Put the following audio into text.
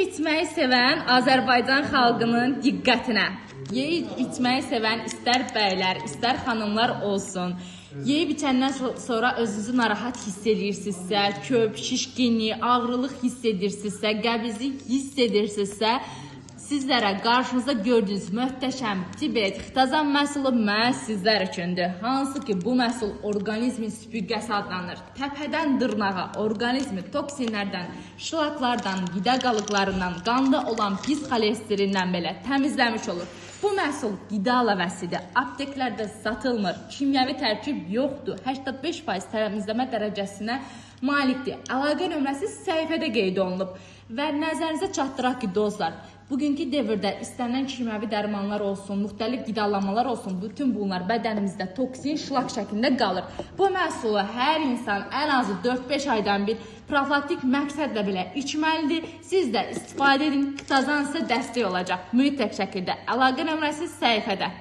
içməyi sevən Azərbaycan xalqının diqqətinə. Yeyib içməyi sevən istər bəylər, istər xanımlar olsun. Yeyib içəndən sonra özünüzü narahat hiss edirsinizsə, köp, şişkinlik, ağrılıq hiss edirsinizsə, qəbizlik hiss edirsinizsə, sizlərə qarşınızda gördüyünüz möhtəşəm Tibet Xitazan məhsulu məhz sizlər üçündür. Hansı ki, bu məhsul orqanizmin süpürgəsi adlanır. Təpədən dırnağa orqanizmi toksinlərdən, şlaklardan, qida qalıqlarından, qanda olan pis xolesterindən belə təmizləmiş olur. Bu məhsul qida əlavəsidir. Apteklərdə satılmır. Kimyəvi tərkib yoxdur. 85% təmizləmə dərəcəsinə malikdir. Əlaqə nömrəsi səhifədə qeyd olunub. Və nəzərinizə çatdıraq ki, dostlar, bugünkü dövrdə istənilən kimyəvi dərmanlar olsun, müxtəlif qidalanmalar olsun, bütün bunlar bədənimizdə toksin, şlak şəklində qalır. Bu məhsulu hər insan ən azı 4-5 aydan bir profilaktik məqsədlə belə içməlidir. Siz də istifadə edin, Xitazan sizə dəstək olacaq. Mütləq şəkildə əlaqə nömrəsi səhifədə.